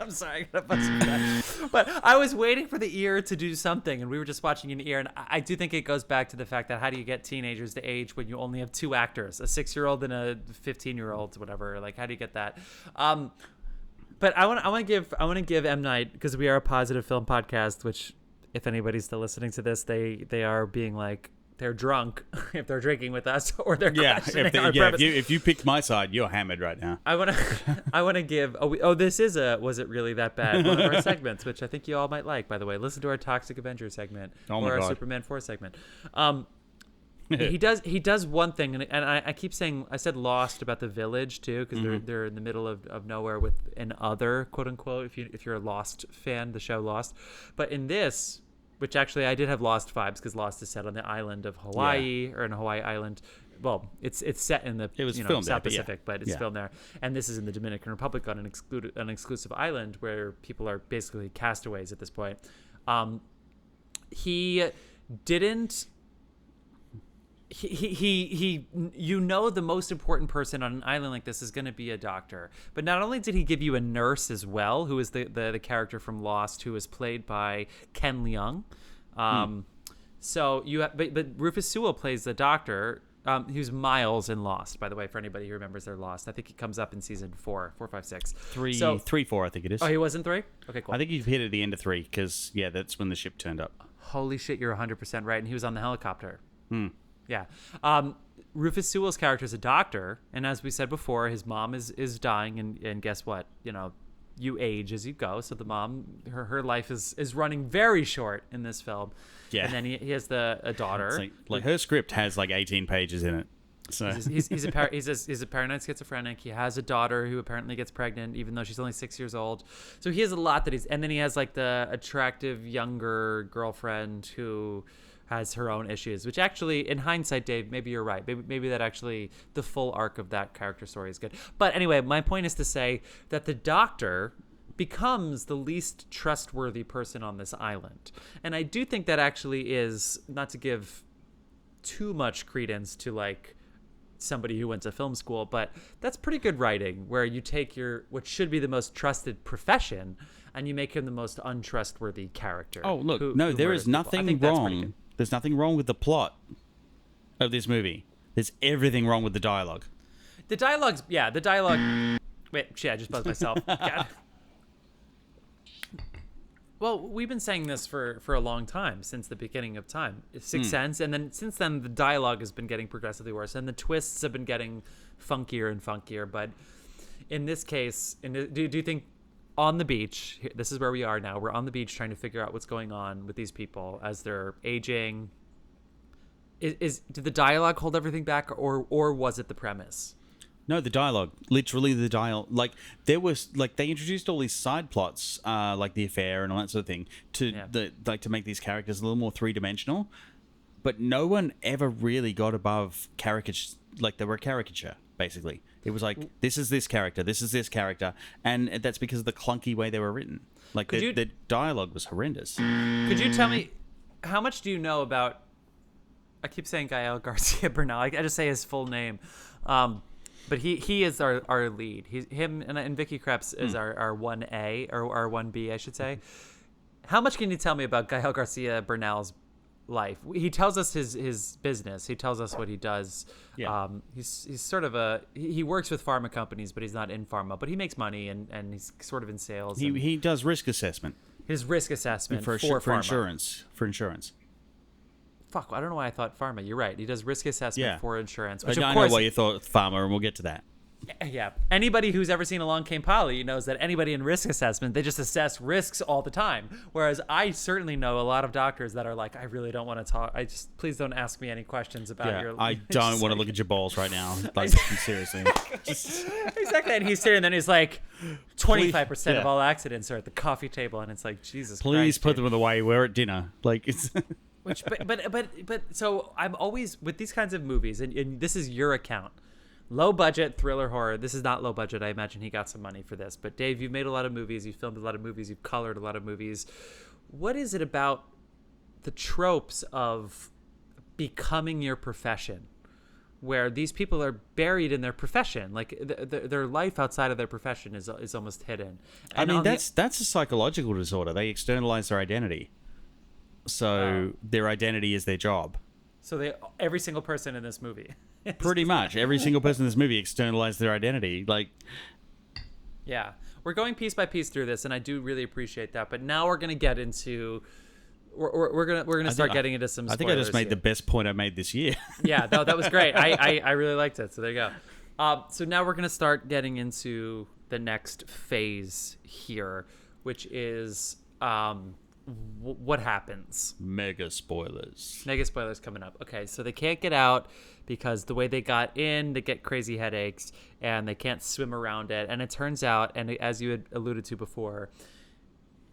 I'm sorry, I gotta bust you back. But I was waiting for the ear to do something, and we were just watching an ear. And I do think it goes back to the fact that how do you get teenagers to age when you only have 2 actors, a 6-year-old and a 15-year-old, whatever? Like, how do you get that? But I want to give M. Night, because we are a positive film podcast, which, if anybody's still listening to this, they are being like, they're drunk if they're drinking with us, or they're Yeah, questioning our premise. if you pick my side, you're hammered right now. I want to give. This is a was it really that bad? One of our segments, which I think you all might like. By the way, listen to our Toxic Avenger segment or our Superman 4 segment. He does one thing, and I keep saying, I said Lost about the village too, because they're in the middle of nowhere with an other, quote unquote, if you're a Lost fan, the show Lost. But in this, which actually I did have Lost vibes, because Lost is set on the island of Hawaii, or in a Hawaii island. Well, it's set in the South Pacific, but it's filmed there. And this is in the Dominican Republic on an exclusive island where people are basically castaways at this point. He didn't. He the most important person on an island like this is going to be a doctor. But not only did he give you a nurse as well, who is the character from Lost, who is played by Ken Leung. So but Rufus Sewell plays the doctor, who's Miles in Lost, by the way, for anybody who remembers their Lost. I think he comes up in season 4, 5, 6. 3, 4, I think it is. Oh, he was in 3? Okay, cool. I think you've hit at the end of 3, because, that's when the ship turned up. Holy shit, you're 100% right. And he was on the helicopter. Yeah. Rufus Sewell's character is a doctor, and as we said before, his mom is dying, and guess what? You age as you go, so the mom, her life is running very short in this film. Yeah. And then he has a daughter. Like her script has like 18 pages in it. So he's a paranoid schizophrenic. He has a daughter who apparently gets pregnant, even though she's only 6 years old. So he has a lot and then he has like the attractive younger girlfriend who has her own issues, which actually, in hindsight, Dave, maybe you're right. Maybe that actually, the full arc of that character story is good. But anyway, my point is to say that the doctor becomes the least trustworthy person on this island. And I do think that actually is, not to give too much credence to like somebody who went to film school, but that's pretty good writing, where you take what should be the most trusted profession and you make him the most untrustworthy character. Oh, look, there is nothing wrong. There's nothing wrong with the plot of this movie. There's everything wrong with the dialogue. The dialogue. Wait, shit, I just buzzed myself. God. Well, we've been saying this for a long time, since the beginning of time. Sixth Sense, and then since then, the dialogue has been getting progressively worse, and the twists have been getting funkier and funkier. But in this case, do you think on the beach, this is where we are now, we're on the beach trying to figure out what's going on with these people as they're aging. Did the dialogue hold everything back, or was it the premise? No, the dialogue. Literally the dialogue. Like, there was, like, they introduced all these side plots, like the affair and all that sort of thing, to make these characters a little more three-dimensional. But no one ever really got above caricature. Like, they were a caricature, basically. It was like, this is this character, this is this character, and that's because of the clunky way they were written. Like, the dialogue was horrendous. Could you tell me, how much do you know about, I keep saying Gael Garcia Bernal, I just say his full name, but he is our lead. Him and Vicky Krieps is our 1A, or our 1B, I should say. How much can you tell me about Gael Garcia Bernal's life? He tells us his business. He tells us what he does. Yeah. He's sort of he works with pharma companies, but he's not in pharma. But he makes money, and he's sort of in sales. He does risk assessment. His risk assessment for insurance. For insurance. Fuck, I don't know why I thought pharma. You're right. He does risk assessment for insurance. Which, I know why you thought pharma, and we'll get to that. Yeah. Anybody who's ever seen Along Came Polly knows that anybody in risk assessment, they just assess risks all the time. Whereas I certainly know a lot of doctors that are like, I really don't want to talk. Please don't ask me any questions about your. I don't want to look at your balls right now. Like, seriously. Exactly. And he's sitting there and he's like, 25% of all accidents are at the coffee table, and it's like, Jesus Christ. Please put them away. We're at dinner. Like, it's. But so I'm always with these kinds of movies, and this is your account. Low budget thriller horror. This is not low budget. I imagine he got some money for this. But Dave, you've made a lot of movies. You've filmed a lot of movies. You've colored a lot of movies. What is it about the tropes of becoming your profession, where these people are buried in their profession? Like their life outside of their profession is almost hidden. And I mean, that's a psychological disorder. They externalize their identity. So their identity is their job. So every single person in this movie. Pretty much. Every single person in this movie externalized their identity. Like, yeah. We're going piece by piece through this, and I do really appreciate that. But now we're going to get into we're gonna start getting into some. I think I just made here. the best point I made this year. Yeah, no, that was great. I really liked it. So there you go. So now we're gonna start getting into the next phase here, which is what happens. Mega spoilers. Mega spoilers coming up. Okay, so they can't get out because the way they got in, they get crazy headaches, and they can't swim around it. And it turns out, and as you had alluded to before,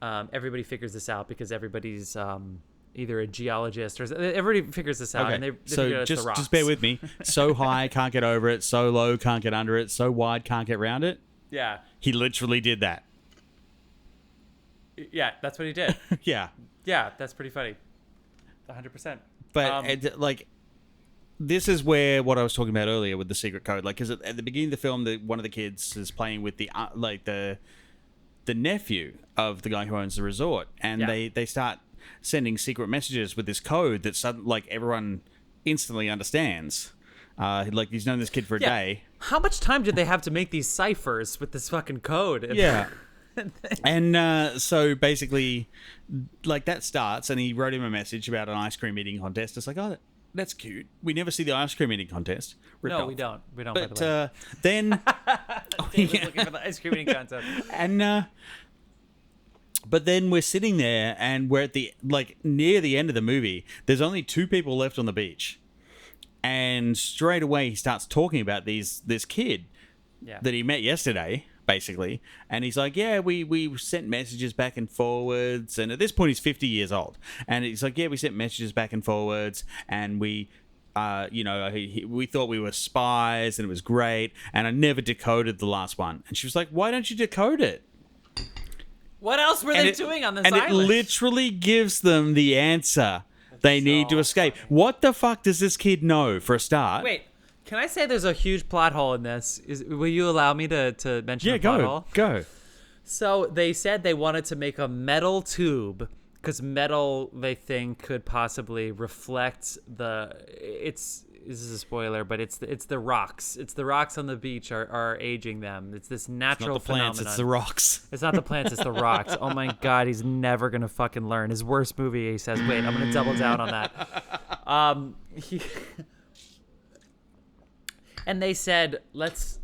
everybody figures this out because everybody's either a geologist or everybody figures this out. Okay, And they so figure out it's the rocks. just bear with me. So high, can't get over it. So low, can't get under it. So wide, can't get around it. Yeah, He literally did that. yeah, that's what he did. Yeah. Yeah, that's pretty funny. 100%. But this is where what I was talking about earlier with the secret code, like, because at the beginning of the film, one of the kids is playing with the nephew of the guy who owns the resort, and they start sending secret messages with this code that like everyone instantly understands. Like he's known this kid for a day. How much time did they have to make these ciphers with this fucking code? Yeah. And so basically, like that starts, and he wrote him a message about an ice cream eating contest. It's like, oh, that's cute. We never see the ice cream eating contest. Ripped off. We don't. But by the way. then, Dave was looking for the ice cream eating contest. And but then we're sitting there, and we're at the near the end of the movie. There's only 2 people left on the beach, and straight away he starts talking about this kid that he met yesterday. Basically, and he's like, yeah, we sent messages back and forwards, and at this point he's 50 years old, and he's like, yeah, we sent messages back and forwards, and we we thought we were spies, and it was great, and I never decoded the last one. And she was like, why don't you decode it? What else were they doing on this island? And it literally gives them the answer they need to escape. What the fuck does this kid know, for a start? Wait, can I say there's a huge plot hole in this? Will you allow me to mention the plot hole? Go. So they said they wanted to make a metal tube because metal, they think, could possibly reflect this is a spoiler, but it's the rocks. It's the rocks on the beach are aging them. It's this natural it's not the plants, phenomenon. It's the rocks. It's not the plants, it's the rocks. Oh my God, he's never gonna fucking learn. His worst movie, he says, wait, I'm gonna double down on that. And they said, let's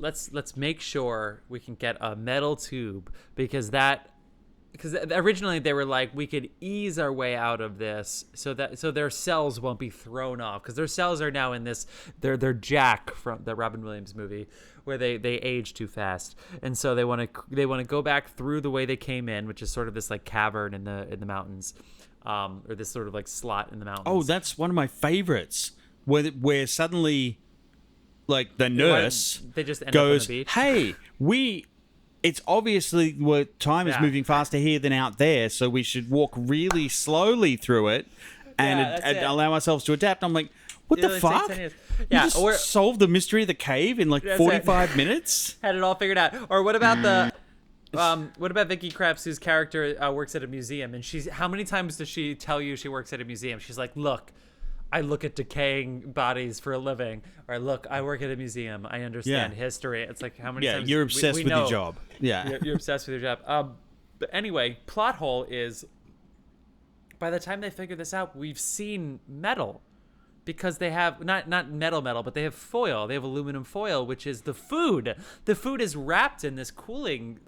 make sure we can get a metal tube because originally they were like, we could ease our way out of this so their cells won't be thrown off, because their cells are now in this they're Jack from the Robin Williams movie where they age too fast, and so they want to go back through the way they came in, which is sort of this like cavern in the mountains, or this sort of like slot in the mountains. Oh, that's one of my favorites where suddenly, like, the nurse they just end goes, up on the beach. hey, it's obviously where time is moving faster here than out there, so we should walk really slowly through it and allow ourselves to adapt. I'm like, what the fuck? You just solved the mystery of the cave in like 45 minutes? Had it all figured out. Or what about what about Vicky Krieps, whose character works at a museum, and how many times does she tell you she works at a museum? She's like, look, I look at decaying bodies for a living, or look, I work at a museum. I understand history. It's like, how many times? Yeah, you're obsessed with your job. Yeah, you're obsessed with your job. But anyway, plot hole is, by the time they figure this out, we've seen metal, because they have not metal, but they have foil. They have aluminum foil, which is the food. The food is wrapped in these cooling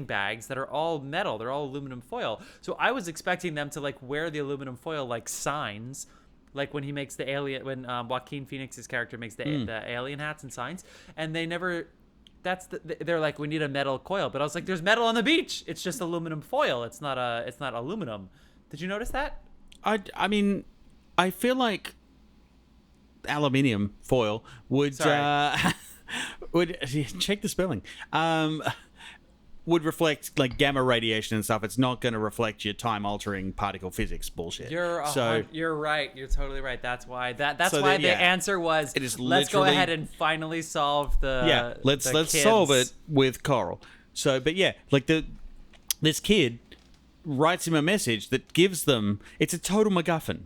bags that are all metal. They're all aluminum foil. So I was expecting them to like wear the aluminum foil like signs. Like when he makes the alien, when Joaquin Phoenix's character makes the alien hats and signs, and they never. They're like, we need a metal coil, but I was like, there's metal on the beach. It's just aluminum foil. It's not aluminum. Did you notice that? I mean, I feel like aluminium foil would check the spelling. Would reflect like gamma radiation and stuff. It's not going to reflect your time-altering particle physics bullshit. You're right. You're totally right. That's why the answer was, let's go ahead and finally solve the let's kids. solve it with Coral. So, but yeah, like this kid writes him a message that gives them, it's a total MacGuffin.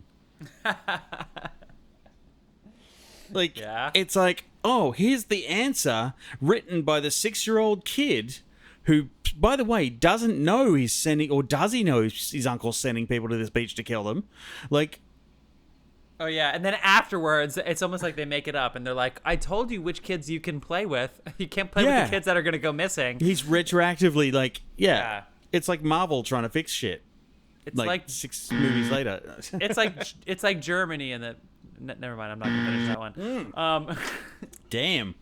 It's like, oh, here's the answer written by the 6-year-old kid who by the way, doesn't know he's sending, or does he know his uncle's sending people to this beach to kill them? Like, Oh, yeah. And then afterwards, it's almost like they make it up. And they're like, I told you which kids you can play with. You can't play with the kids that are going to go missing. He's retroactively like, it's like Marvel trying to fix shit. It's like 6 movies later. it's like Germany and the... Never mind. I'm not going to finish that one. Damn.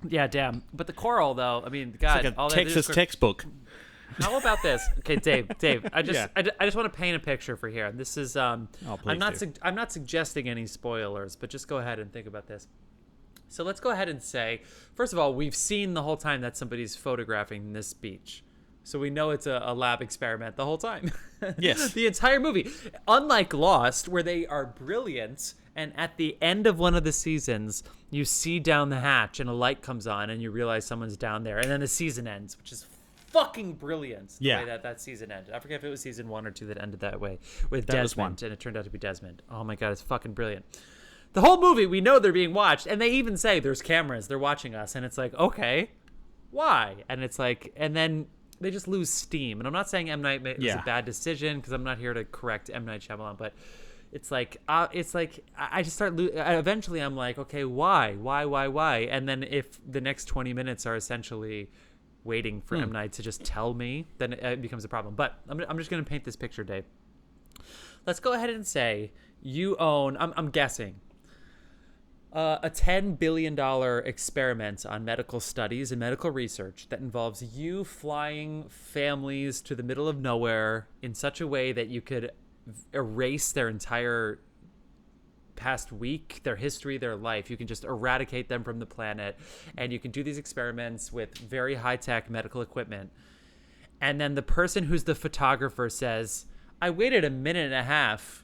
Yeah, damn. But the coral, though, I mean, God. It's like a all Texas textbook. How about this? Okay, Dave. I just want to paint a picture for here. This is I'm not suggesting any spoilers, but just go ahead and think about this. So let's go ahead and say, first of all, we've seen the whole time that somebody's photographing this beach. So we know it's a lab experiment the whole time. Yes. The entire movie. Unlike Lost, where they are brilliant, and at the end of one of the seasons, you see down the hatch and a light comes on and you realize someone's down there, and then the season ends, which is fucking brilliant. The way that season ended. I forget if it was season 1 or 2 that ended that way with Desmond, and it turned out to be Desmond. Oh my God, it's fucking brilliant. The whole movie, we know they're being watched, and they even say there's cameras, they're watching us, and it's like, okay, why? And it's like, and then they just lose steam. And I'm not saying M. Night was a bad decision, because I'm not here to correct M. Night Shyamalan, but it's like I just start eventually I'm like, okay, why? And then if the next 20 minutes are essentially waiting for M. Night to just tell me, then it becomes a problem. But I'm just going to paint this picture, Dave. Let's go ahead and say you own, I'm guessing, a $10 billion experiment on medical studies and medical research that involves you flying families to the middle of nowhere in such a way that you could erase their entire past week, their history, their life. You can just eradicate them from the planet, and you can do these experiments with very high-tech medical equipment. And then the person who's the photographer says, I waited a minute and a half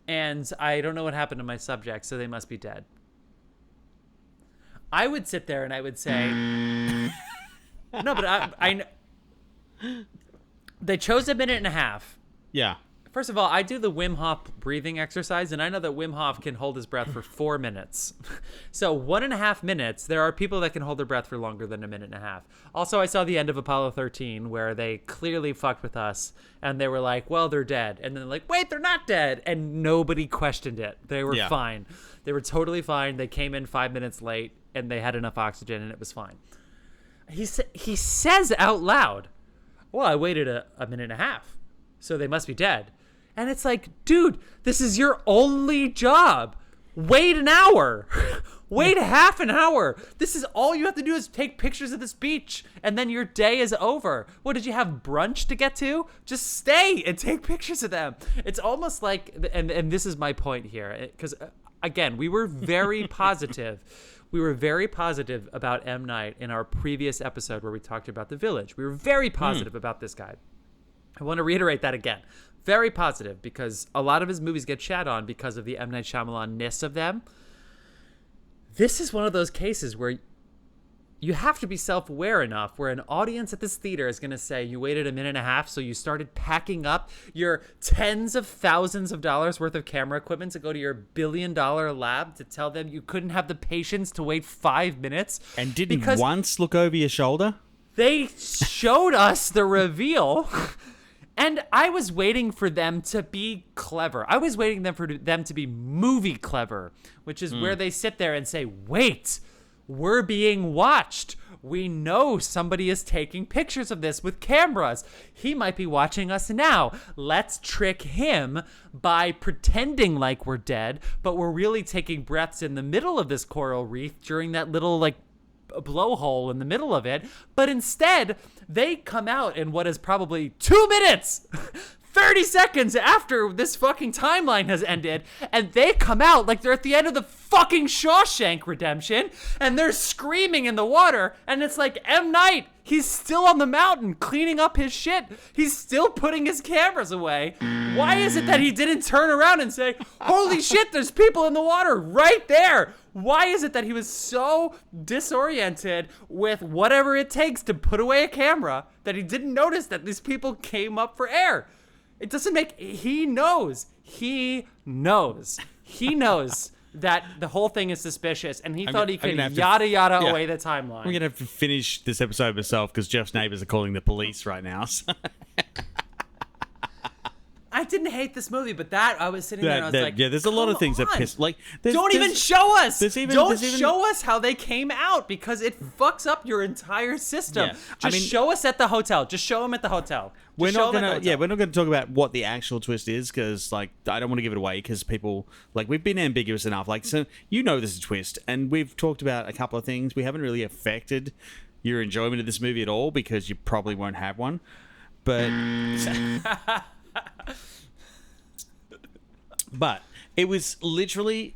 and I don't know what happened to my subjects, so they must be dead. I would sit there and I would say, no, but I they chose a minute and a half. Yeah. First of all, I do the Wim Hof breathing exercise, and I know that Wim Hof can hold his breath for 4 minutes. So 1.5 minutes, there are people that can hold their breath for longer than a minute and a half. Also, I saw the end of Apollo 13 where they clearly fucked with us, and they were like, well, they're dead. And then they're like, wait, they're not dead. And nobody questioned it. They were fine. They were totally fine. They came in 5 minutes late, and they had enough oxygen, and it was fine. He says out loud, well, I waited a minute and a half, so they must be dead. And it's like, dude, this is your only job. Wait an hour. Wait half an hour. This is all you have to do is take pictures of this beach, and then your day is over. What, did you have brunch to get to? Just stay and take pictures of them. It's almost like, and this is my point here, because, again, we were very positive. We were very positive about M. Night in our previous episode where we talked about The Village. We were very positive about this guy. I want to reiterate that again. Very positive, because a lot of his movies get shat on because of the M. Night Shyamalan-ness of them. This is one of those cases where you have to be self-aware enough where an audience at this theater is going to say, you waited a minute and a half, so you started packing up your tens of thousands of dollars worth of camera equipment to go to your billion-dollar lab to tell them you couldn't have the patience to wait 5 minutes. And didn't once look over your shoulder? They showed us the reveal. And I was waiting for them to be clever. I was waiting for them to be movie clever, which is where they sit there and say, wait, we're being watched. We know somebody is taking pictures of this with cameras. He might be watching us now. Let's trick him by pretending like we're dead, but we're really taking breaths in the middle of this coral reef during that little, like, a blowhole in the middle of it, but instead they come out in what is probably 2 minutes 30 seconds after this fucking timeline has ended, and they come out like they're at the end of the fucking Shawshank Redemption, and they're screaming in the water, and it's like, M. Night, he's still on the mountain cleaning up his shit. He's still putting his cameras away. Why is it that he didn't turn around and say, holy shit, there's people in the water right there? Why is it that he was so disoriented with whatever it takes to put away a camera that he didn't notice that these people came up for air? It doesn't make... He knows that the whole thing is suspicious, and he thought he could gonna have to- yada yeah. away the timeline. I'm going to have to finish this episode myself because Jeff's neighbors are calling the police right now. So. I didn't hate this movie, but that I was sitting there and I was like, yeah, there's a lot of "Come things that on. piss. Like, Don't even show us. Don't even- show us how they came out because it fucks up your entire system. Yeah. Just show us at the hotel. Just show them at the hotel. We're Just not show 'em at the gonna, hotel. we're not gonna talk about what the actual twist is because, like, I don't want to give it away because people, like, we've been ambiguous enough. Like, so you know there's a twist, and we've talked about a couple of things. We haven't really affected your enjoyment of this movie at all because you probably won't have one. But, but it was literally.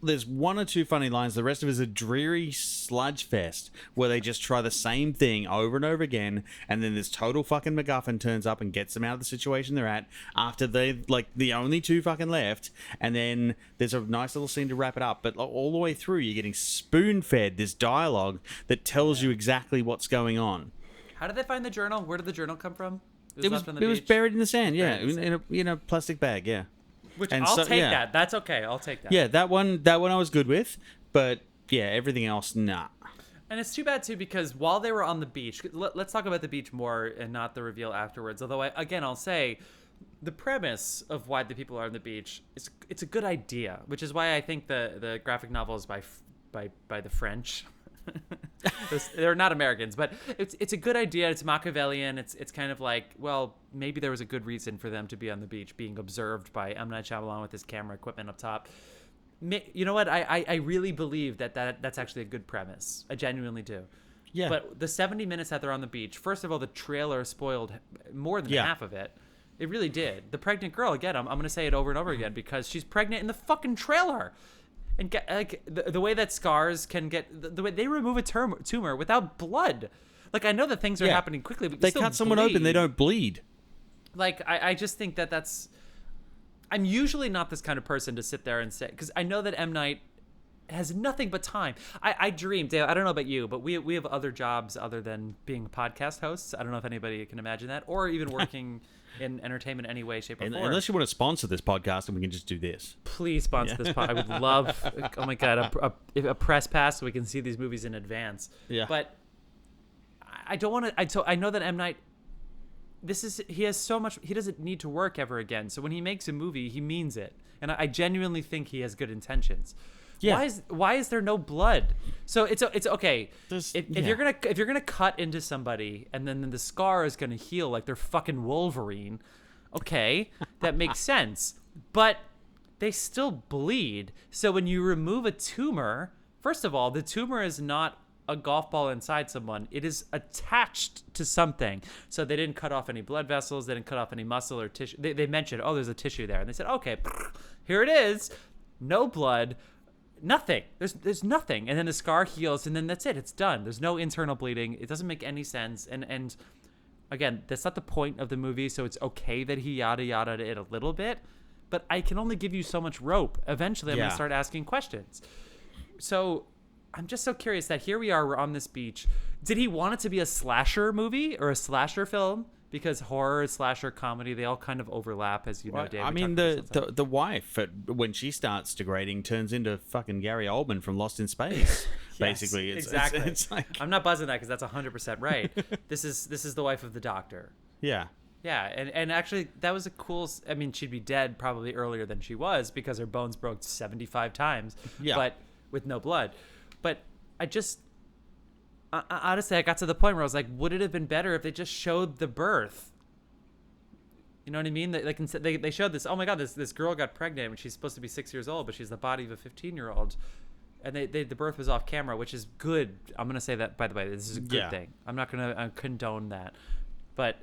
There's one or two funny lines. The rest of it is a dreary sludge fest where they just try the same thing over and over again, and then this total fucking MacGuffin turns up and gets them out of the situation they're at after they like the only two fucking left, and then there's a nice little scene to wrap it up. But all the way through, you're getting spoon-fed this dialogue that tells you exactly what's going on. How did they find the journal? Where did the journal come from? It was left on the beach? buried in the sand, yeah, Buried in the in a plastic bag, yeah. Which And I'll so- take yeah. that. That's okay. I'll take that. Yeah, that one I was good with, but yeah, everything else, nah. And it's too bad too because while they were on the beach, let's talk about the beach more and not the reveal afterwards. Although I'll say, the premise of why the people are on the beach it's a good idea, which is why I think the graphic novel is by the French. They're not Americans, but it's a good idea. It's Machiavellian. It's kind of like, well, maybe there was a good reason for them to be on the beach, being observed by M. Night Shyamalan with his camera equipment up top. You know what? I really believe that's actually a good premise. I genuinely do. Yeah. But the 70 minutes that they're on the beach, first of all, the trailer spoiled more than Yeah. half of it. It really did. The pregnant girl, again, I'm going to say it over and over again because she's pregnant in the fucking trailer. And get, like the way that scars can get, the way they remove a tumor without blood. Like, I know that things are Yeah. happening quickly, but you They still cut someone bleed. open, they don't bleed. Like, I just think that's... I'm usually not this kind of person to sit there and say... Because I know that M. Night has nothing but time. I dream, Dale, I don't know about you, but we have other jobs other than being podcast hosts. I don't know if anybody can imagine that. Or even working in entertainment in any way, shape, or form. Unless you want to sponsor this podcast, and we can just do this. Please sponsor this pod. I would love, oh my God, a press pass so we can see these movies in advance. Yeah. But I don't want to, I know that M. Night, he has so much, he doesn't need to work ever again. So when he makes a movie, he means it. And I genuinely think he has good intentions. Yeah. Why is there no blood? So it's okay. There's- If yeah. you're gonna cut into somebody and then the scar is gonna heal like they're fucking Wolverine, okay, that makes sense. But they still bleed. So when you remove a tumor, first of all, the tumor is not a golf ball inside someone. It is attached to something. So they didn't cut off any blood vessels. They didn't cut off any muscle or tissue. They mentioned, oh, there's a tissue there. And they said, okay, here it is. No blood. Nothing. There's nothing. And then the scar heals, and then that's it. It's done. There's no internal bleeding. It doesn't make any sense. And again, that's not the point of the movie, so it's okay that he yada yada it a little bit. But I can only give you so much rope. Eventually, I'm going Yeah. to start asking questions. So I'm just so curious that here we are, we're on this beach. Did he want it to be a slasher movie or a slasher film? Because horror, slasher, comedy, they all kind of overlap, as you know, Dave. I We mean, talked about this the wife, when she starts degrading, turns into fucking Gary Oldman from Lost in Space. Basically, Yes, it's exactly. It's like, I'm not buzzing that because that's 100% right. This is the wife of the doctor. yeah, Yeah, and actually that was a cool. I mean, she'd be dead probably earlier than she was because her bones broke 75 times. Yeah. But with no blood. But honestly, I got to the point where I was like, would it have been better if they just showed the birth? You know what I mean? They showed this. Oh my God, this girl got pregnant when she's supposed to be 6 years old, but she's the body of a 15-year-old. And the birth was off camera, which is good. I'm gonna say that, by the way, this is a good Yeah. thing. I'm not gonna condone that, but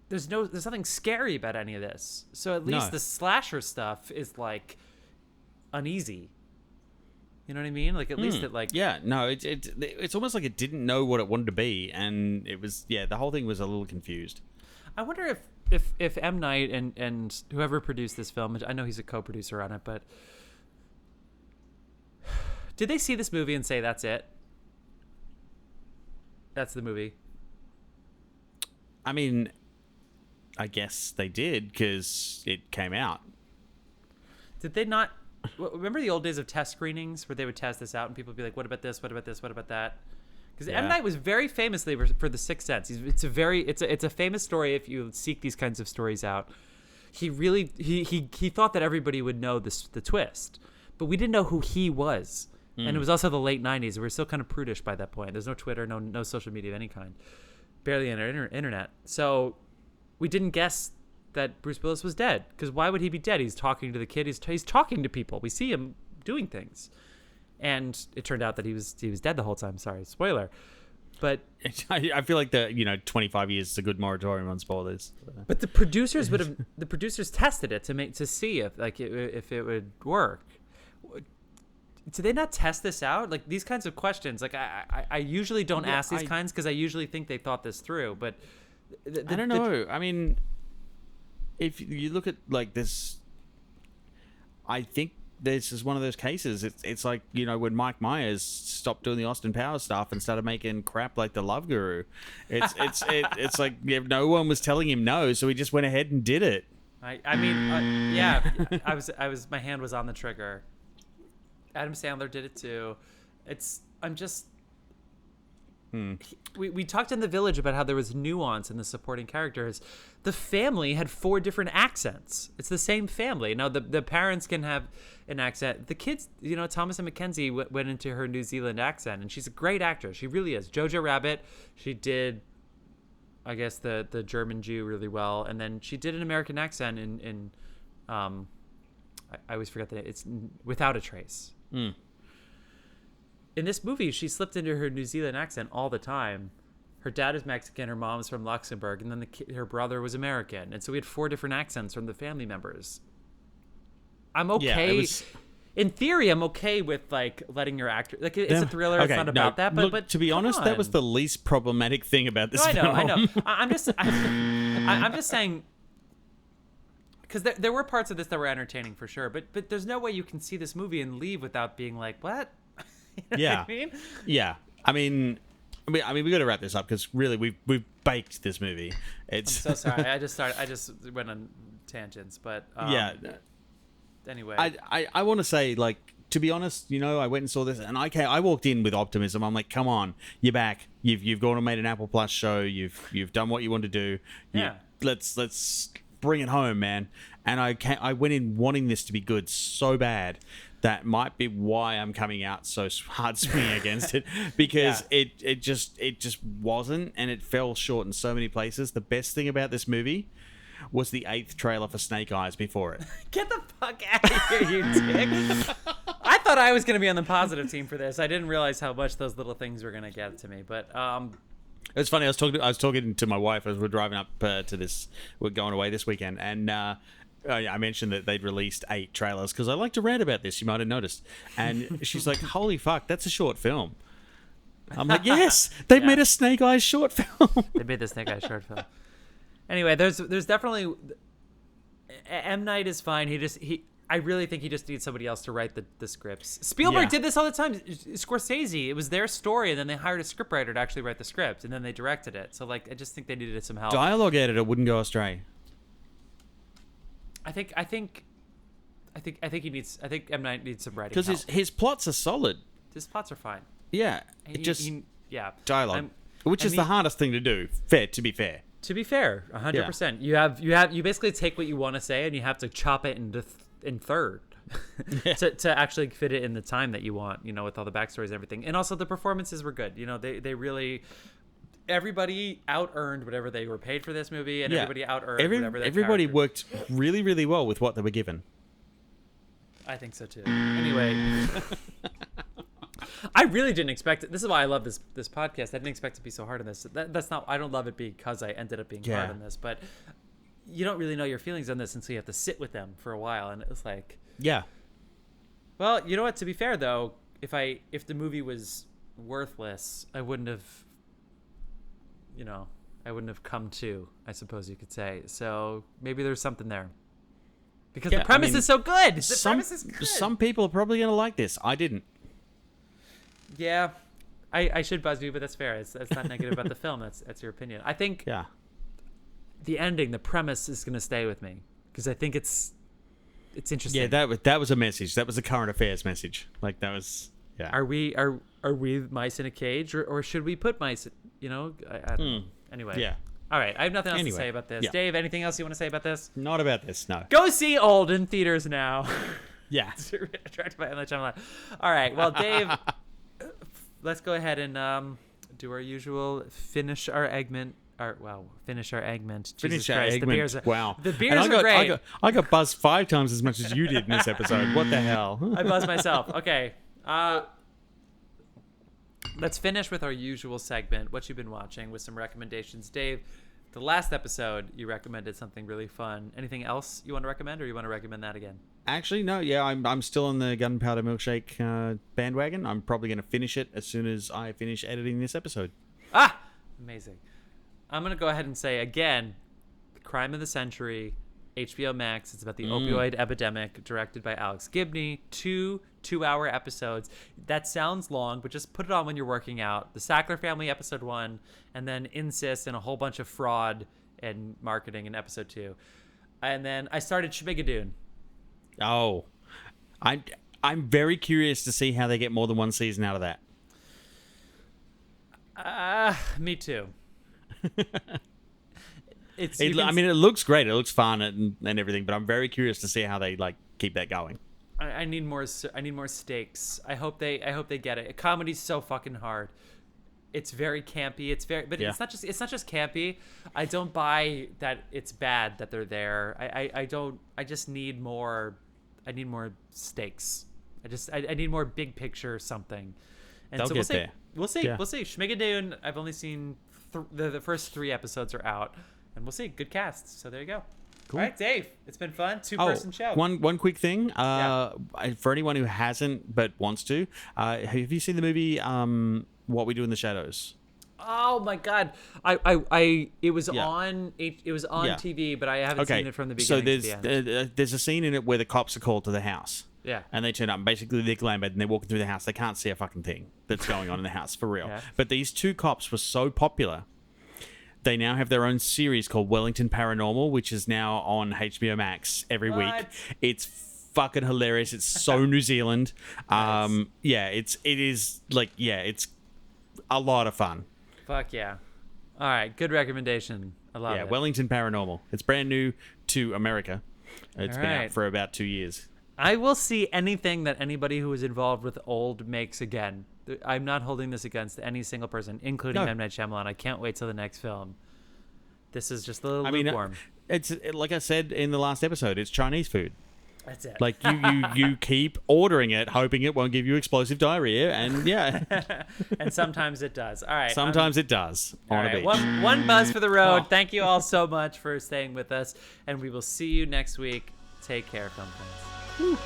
there's nothing scary about any of this. So at least No. the slasher stuff is like uneasy. You know what I mean? Like at least it like yeah. No, it's almost like it didn't know what it wanted to be, and it was the whole thing was a little confused. I wonder if M. Night and whoever produced this film, I know he's a co-producer on it, but did they see this movie and say that's it? That's the movie. I mean, I guess they did because it came out. Did they not? remember the old days of test screenings where they would test this out and people would be like, what about this? What about this? What about that? Because Yeah. M. Night was very famously for The Sixth Sense. It's a famous story if you seek these kinds of stories out. He really he thought that everybody would know the twist, but we didn't know who he was. And it was also the late 90s. We were still kind of prudish by that point. There's no Twitter, no social media of any kind, barely any internet. So we didn't guess that Bruce Willis was dead, because why would he be dead? He's talking to the kid. He's talking to people. We see him doing things, and it turned out that he was dead the whole time. Sorry, spoiler. But I feel like 25 years is a good moratorium on spoilers. But the producers tested it to see if it would work. Did they not test this out? Like, these kinds of questions, like I usually don't ask these kinds, because I usually think they thought this through. But I don't know. I mean, if you look at like this, I think this is one of those cases. It's like, when Mike Myers stopped doing the Austin Powers stuff and started making crap like The Love Guru. It's like no one was telling him no, so he just went ahead and did it. I mean, yeah, I was my hand was on the trigger. Adam Sandler did it too. We talked in The Village about how there was nuance in the supporting characters. The family had 4 different accents. It's the same family. Now, the parents can have an accent. The kids, Thomas and Mackenzie went into her New Zealand accent, and she's a great actress. She really is. Jojo Rabbit, she did, I guess, the German Jew really well. And then she did an American accent in I always forget that it's Without a Trace. In this movie, she slipped into her New Zealand accent all the time. Her dad is Mexican, her mom's from Luxembourg, and then her brother was American. And so we had 4 different accents from the family members. I'm okay. Yeah, in theory, I'm okay with like letting your actor, like, it's a thriller. Okay, it's not about that. But to be honest, that was the least problematic thing about this film. I know. I'm just saying, because there were parts of this that were entertaining for sure, but there's no way you can see this movie and leave without being like, what? You know what I mean? Yeah. I mean, we got to wrap this up, because really we've baked this movie. I'm so sorry. I just went on tangents, but anyway, I want to say, like, to be honest, I went and saw this, and I walked in with optimism. I'm like, come on, you're back. You've gone and made an Apple Plus show. You've done what you want to do. Let's bring it home, man. And I went in wanting this to be good so bad. That might be why I'm coming out so hard swinging against it, because it just wasn't, and it fell short in so many places. The best thing about this movie was the 8th trailer for Snake Eyes before it. Get the fuck out of here, you dick. I thought I was going to be on the positive team for this. I didn't realize how much those little things were going to get to me, but it's funny. I was talking to my wife as we're driving up to this. We're going away this weekend, and I mentioned that they'd released 8 trailers, because I like to rant about this. You might have noticed. And she's like, holy fuck, that's a short film. I'm like, yes, they've made a Snake Eyes short film. They made the Snake Eyes short film. Anyway, there's definitely, M. Night is fine. I really think he just needs somebody else to write the scripts. Spielberg did this all the time. Scorsese, it was their story, and then they hired a scriptwriter to actually write the script, and then they directed it. So, like, I just think they needed some help. Dialogue editor wouldn't go astray. I think M. Night needs some writing, because his plots are solid. His plots are fine. Yeah, dialogue, which is the hardest thing to do. To be fair, 100%. You basically take what you want to say and you have to chop it in third to actually fit it in the time that you want. With all the backstories and everything, and also the performances were good. They really. Everybody out-earned whatever they were paid for this movie, and everybody out-earned whatever everybody worked really, really well with what they were given. I think so too. Anyway, I really didn't expect it. This is why I love this podcast. I didn't expect to be so hard on this. That's not. I don't love it because I ended up being hard on this, but you don't really know your feelings on this until you have to sit with them for a while, and it was like, Well, you know what? To be fair though, if the movie was worthless, I wouldn't have come to, I suppose you could say. So maybe there's something there. Because the premise is so good. The premise is good. Some people are probably going to like this. I didn't. Yeah. I should buzz you, but that's fair. It's not negative about the film. That's your opinion. I think the ending, the premise is going to stay with me. Because I think it's it's interesting. Yeah, that was a message. That was a current affairs message. Like that was yeah. Are we mice in a cage, or should we put mice? I don't know. Anyway. Yeah. All right. I have nothing else to Anyway, say about this. yeah. Dave, anything else you want to say about this? Not about this, no. Go see Old in theaters now. Yeah. Directed by M. Night Shyamalan. All right. Well, Dave, let's go ahead and do our usual finish our eggment. Finish our eggment. Jesus Finish our Christ, eggment. The beers are, Wow. The beers And are great. I got buzzed 5 times as much as you did in this episode. What the hell? I buzzed myself. Okay. Let's finish with our usual segment, what you've been watching, with some recommendations. Dave, the last episode, you recommended something really fun. Anything else you want to recommend, or you want to recommend that again? Actually, no. Yeah, I'm still on the Gunpowder Milkshake bandwagon. I'm probably going to finish it as soon as I finish editing this episode. Amazing. I'm going to go ahead and say, again, Crime of the Century, HBO Max. It's about the opioid epidemic, directed by Alex Gibney. 2-hour episodes. That sounds long, but just put it on when you're working out. The Sackler Family, episode 1, and then Incest and a whole bunch of fraud and marketing in episode 2. And then I started Schmigadoon. Oh, I'm very curious to see how they get more than one season out of that. Me too. It looks great. It looks fun and everything, but I'm very curious to see how they keep that going. I need more stakes. I hope they get it. Comedy's so fucking hard. It's very campy. It's not just campy. I don't buy that it's bad that they're there. I just need more. I need more stakes. I need more big picture something. And They'll so get there. We'll see. Yeah. We'll see. Schmigadoon. I've only seen the first 3 episodes are out, and we'll see. Good cast. So there you go. Cool. All right, Dave. It's been fun. 2-person show. One quick thing. For anyone who hasn't but wants to, have you seen the movie What We Do in the Shadows? Oh my God! It was on TV, but I haven't seen it from the beginning to the end. There's a scene in it where the cops are called to the house. Yeah. And they turn up, and basically they're glamoured, and they're walking through the house. They can't see a fucking thing that's going on in the house, for real. Yeah. But these 2 cops were so popular, they now have their own series called Wellington Paranormal, which is now on HBO Max every week. It's fucking hilarious. It's so New Zealand. Nice. It's a lot of fun. Fuck yeah. All right, good recommendation. I love it. Wellington Paranormal. It's brand new to America. It's been out for about 2 years. I will see anything that anybody who is involved with Old makes again. I'm not holding this against any single person, including M. Night Shyamalan. I can't wait till the next film. This is just a little lukewarm. It's like I said in the last episode, it's Chinese food. That's it. Like you keep ordering it, hoping it won't give you explosive diarrhea, and and sometimes it does. All right. Sometimes it does on a beach. One buzz for the road. Thank you all so much for staying with us, and we will see you next week. Take care, Film Friends. Woo.